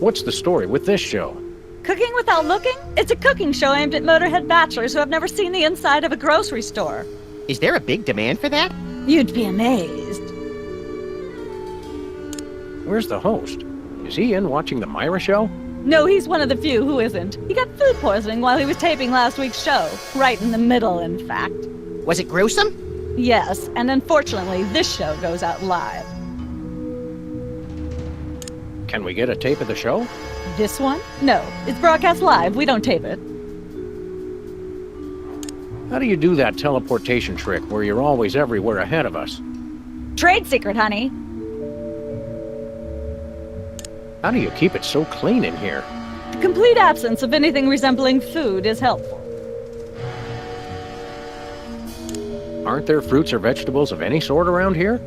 What's the story with this show? Cooking Without Looking? It's a cooking show aimed at Motorhead bachelors who have never seen the inside of a grocery store. Is there a big demand for that? You'd be amazed. Where's the host? Is he in watching the Myra show? No, he's one of the few who isn't. He got food poisoning while he was taping last week's show. Right in the middle, in fact. Was it gruesome? Yes, and unfortunately, this show goes out live. Can we get a tape of the show? This one? No, it's broadcast live. We don't tape it. How do you do that teleportation trick where you're always everywhere ahead of us? Trade secret, honey. How do you keep it so clean in here? The complete absence of anything resembling food is helpful. Aren't there fruits or vegetables of any sort around here?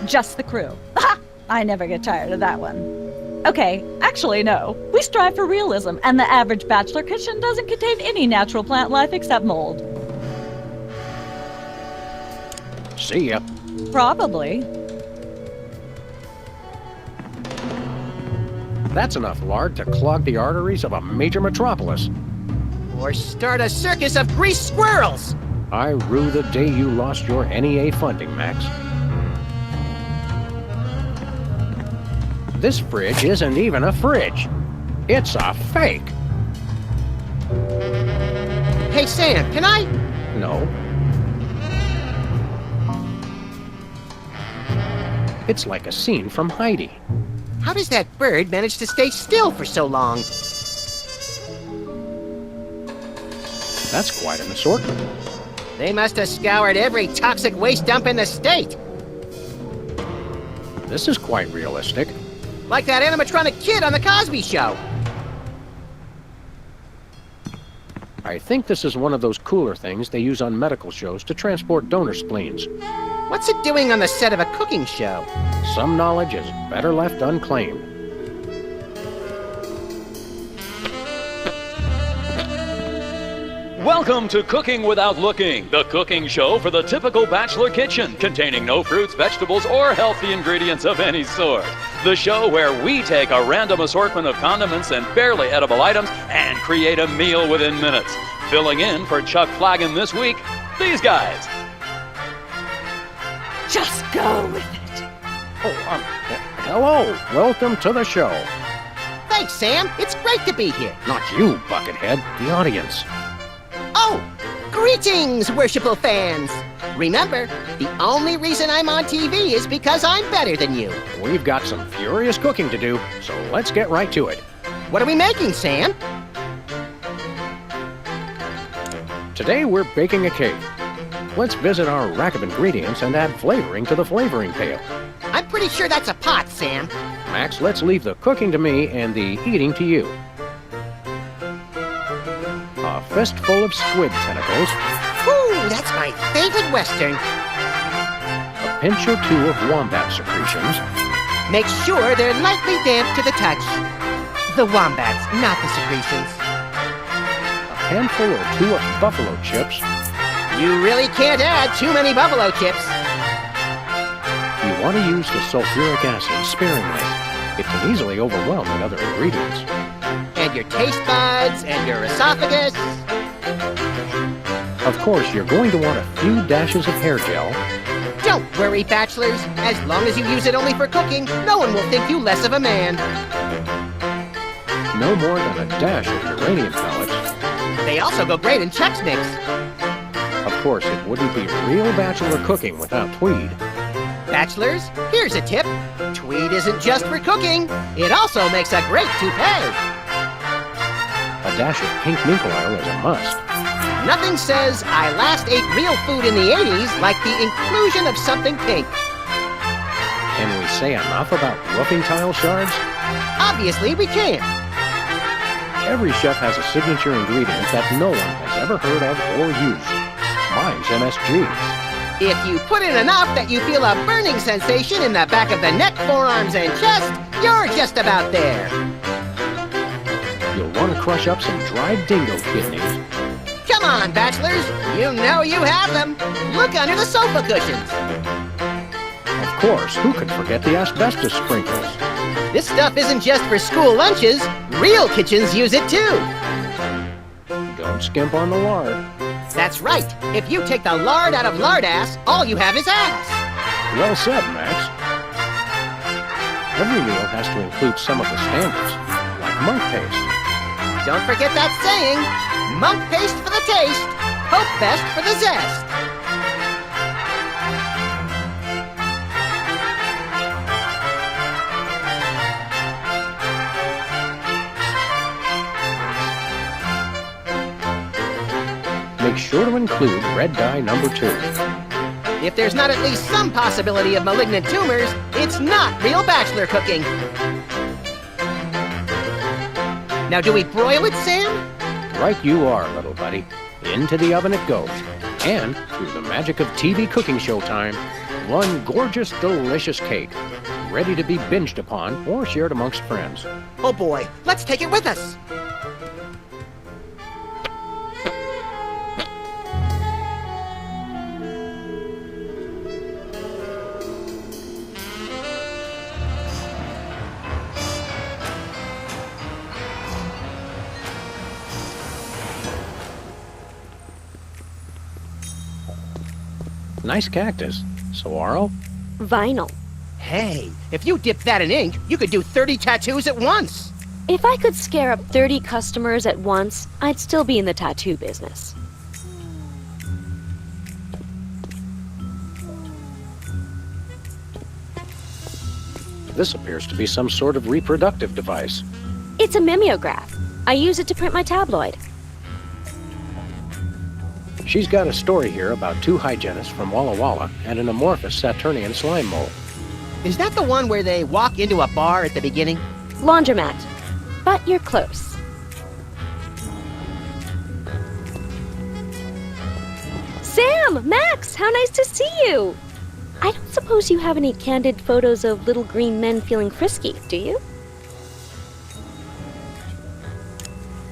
Just the crew. Ha! I never get tired of that one. Okay, actually no. We strive for realism, and the average bachelor kitchen doesn't contain any natural plant life except mold. See ya. Probably. That's enough lard to clog the arteries of a major metropolis. Or start a circus of greased squirrels? I rue the day you lost your NEA funding, Max. This fridge isn't even a fridge. It's a fake. Hey, Sam, can I? No. It's like a scene from Heidi. How does that bird manage to stay still for so long? That's quite an assortment. They must have scoured every toxic waste dump in the state. This is quite realistic. Like that animatronic kid on The Cosby Show. I think this is one of those cooler things they use on medical shows to transport donor spleens. What's it doing on the set of a cooking show? Some knowledge is better left unclaimed. Welcome to Cooking Without Looking, the cooking show for the typical bachelor kitchen, containing no fruits, vegetables, or healthy ingredients of any sort. The show where we take a random assortment of condiments and barely edible items and create a meal within minutes. Filling in for Chuck Flagon this week, these guys. Just go with it. Oh, hello. Welcome to the show. Thanks, Sam. It's great to be here. Not you, Buckethead. The audience. Oh, greetings, worshipful fans. Remember, the only reason I'm on TV is because I'm better than you. We've got some furious cooking to do, so let's get right to it. What are we making, Sam? Today we're baking a cake. Let's visit our rack of ingredients and add flavoring to the flavoring pail. I'm pretty sure that's a pot, Sam. Max, let's leave the cooking to me and the eating to you. A fistful of squid tentacles. Ooh, that's my favorite Western. A pinch or two of wombat secretions. Make sure they're lightly damp to the touch. The wombats, not the secretions. A handful or two of buffalo chips. You really can't add too many buffalo chips. You want to use the sulfuric acid sparingly. It can easily overwhelm the other ingredients. And your taste buds, and your esophagus. Of course, you're going to want a few dashes of hair gel. Don't worry, bachelors. As long as you use it only for cooking, no one will think you less of a man. No more than a dash of uranium pellets. They also go great in Chex Mix. Of course, it wouldn't be real bachelor cooking without Tweed. Bachelors, here's a tip. Tweed isn't just for cooking. It also makes a great toupee. A dash of pink mink oil is a must. Nothing says I last ate real food in the 80s like the inclusion of something pink. Can we say enough about roofing tile shards? Obviously, we can. Every chef has a signature ingredient that no one has ever heard of or used. Mine's MSG. If you put in enough that you feel a burning sensation in the back of the neck, forearms, and chest, you're just about there. You'll want to crush up some dried dingo kidneys. Come on, bachelors. You know you have them. Look under the sofa cushions. Of course, who could forget the asbestos sprinkles? This stuff isn't just for school lunches. Real kitchens use it too. Don't skimp on the lard. That's right. If you take the lard out of lardass, all you have is ass. Well said, Max. Every meal has to include some of the standards, like monk paste. Don't forget that saying, monk paste for the taste, hope best for the zest. Make sure to include red dye number 2. If there's not at least some possibility of malignant tumors, it's not real bachelor cooking. Now, do we broil it, Sam? Right you are, little buddy. Into the oven it goes. And, through the magic of TV cooking show time, one gorgeous, delicious cake, ready to be binged upon or shared amongst friends. Oh boy, let's take it with us. Nice cactus. Saguaro? Vinyl. Hey, if you dip that in ink, you could do 30 tattoos at once. If I could scare up 30 customers at once, I'd still be in the tattoo business. This appears to be some sort of reproductive device. It's a mimeograph. I use it to print my tabloid. She's got a story here about 2 hygienists from Walla Walla and an amorphous Saturnian slime mole. Is that the one where they walk into a bar at the beginning? Laundromat. But you're close. Sam! Max! How nice to see you! I don't suppose you have any candid photos of little green men feeling frisky, do you?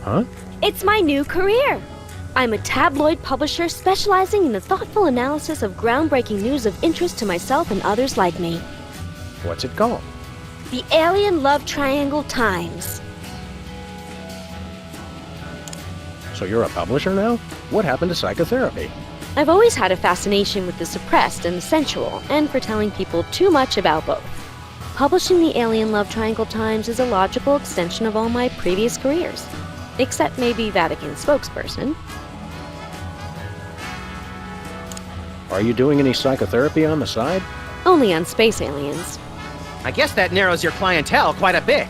Huh? It's my new career. I'm a tabloid publisher specializing in the thoughtful analysis of groundbreaking news of interest to myself and others like me. What's it called? The Alien Love Triangle Times. So you're a publisher now? What happened to psychotherapy? I've always had a fascination with the suppressed and the sensual, and for telling people too much about both. Publishing the Alien Love Triangle Times is a logical extension of all my previous careers. Except maybe Vatican spokesperson. Are you doing any psychotherapy on the side? Only on space aliens. I guess that narrows your clientele quite a bit.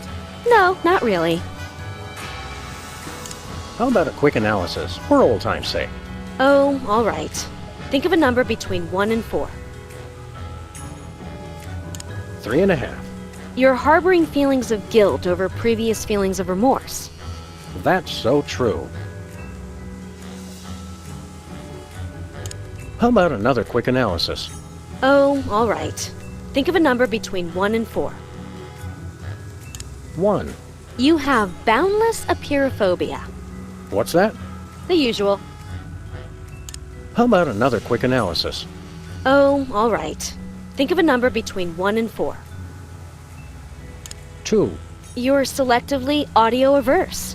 No, not really. How about a quick analysis, for old time's sake? Oh, all right. Think of a number between 1 and 4. 3.5. You're harboring feelings of guilt over previous feelings of remorse. That's so true. How about another quick analysis? Oh, all right. Think of a number between 1 and 4. 1. You have boundless apeirophobia. What's that? The usual. How about another quick analysis? Oh, all right. Think of a number between 1 and 4. 2. You're selectively audio-averse.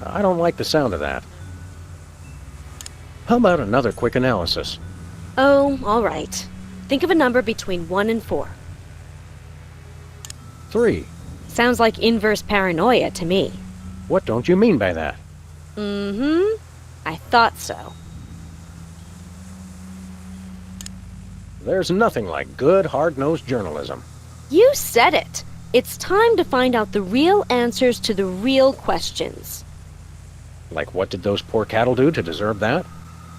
I don't like the sound of that. How about another quick analysis? Oh, all right. Think of a number between 1 and 4. 3. Sounds like inverse paranoia to me. What don't you mean by that? Mm-hmm. I thought so. There's nothing like good, hard-nosed journalism. You said it. It's time to find out the real answers to the real questions. Like, what did those poor cattle do to deserve that?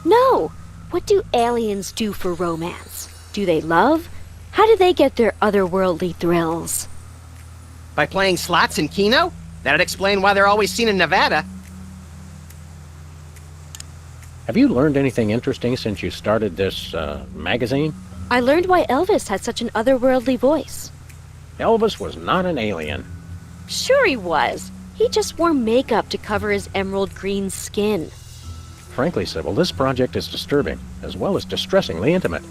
No. What do aliens do for romance? Do they love? How do they get their otherworldly thrills? By playing slots in Keno? That'd explain why they're always seen in Nevada. Have you learned anything interesting since you started this, magazine? I learned why Elvis had such an otherworldly voice. Elvis was not an alien. Sure he was. He just wore makeup to cover his emerald green skin. Frankly, Sybil, this project is disturbing, as well as distressingly intimate.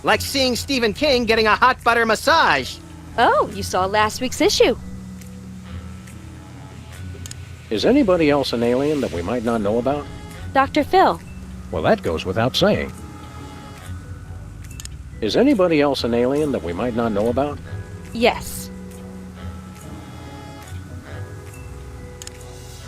Like seeing Stephen King getting a hot butter massage. Oh, you saw last week's issue. Is anybody else an alien that we might not know about? Dr. Phil. Well, that goes without saying. Is anybody else an alien that we might not know about? Yes.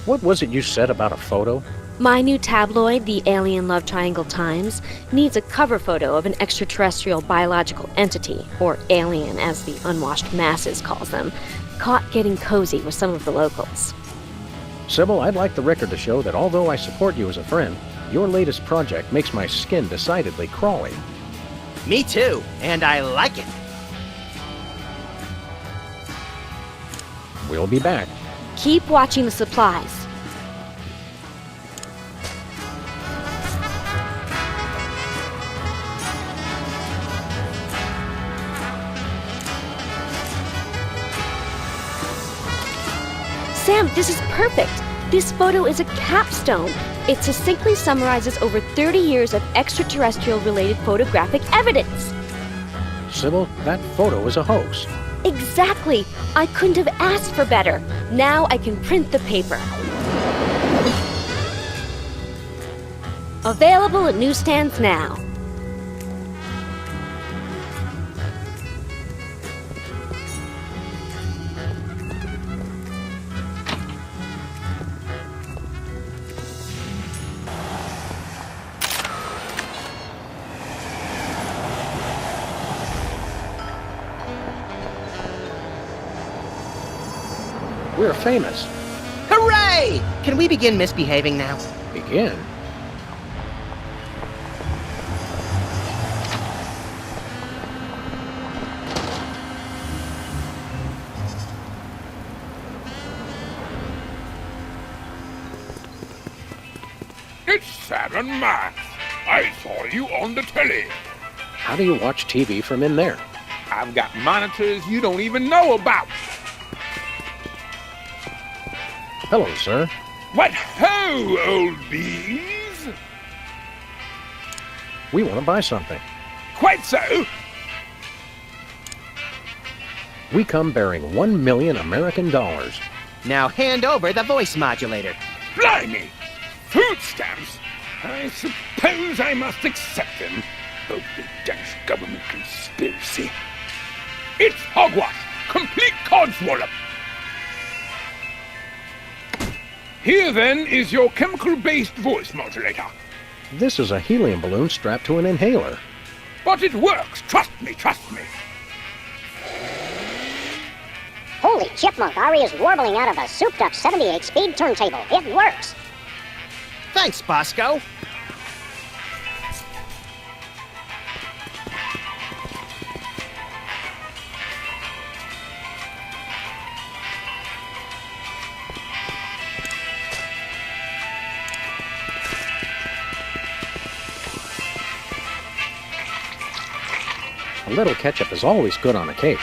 What was it you said about a photo? My new tabloid, the Alien Love Triangle Times, needs a cover photo of an extraterrestrial biological entity, or alien as the unwashed masses calls them, caught getting cozy with some of the locals. Sybil, I'd like the record to show that although I support you as a friend, your latest project makes my skin decidedly crawly. Me too, and I like it. We'll be back. Keep watching the supplies. Sam, this is perfect. This photo is a capstone. It succinctly summarizes over 30 years of extraterrestrial-related photographic evidence. Sybil, that photo is a hoax. Exactly. I couldn't have asked for better. Now I can print the paper. Available at newsstands now. We're famous. Hooray! Can we begin misbehaving now? Begin. It's Sam and Max. I saw you on the telly. How do you watch TV from in there? I've got monitors you don't even know about. Hello, sir. What ho, old bees? We want to buy something. Quite so. We come bearing 1 million American dollars. Now hand over the voice modulator. Blimey! Food stamps? I suppose I must accept them. Oh, the Danish government conspiracy. It's hogwash! Complete codswallop! Here, then, is your chemical-based voice modulator. This is a helium balloon strapped to an inhaler. But it works! Trust me, trust me! Holy chipmunk, Ari is warbling out of a souped-up 78-speed turntable. It works! Thanks, Bosco. A little ketchup is always good on a cake.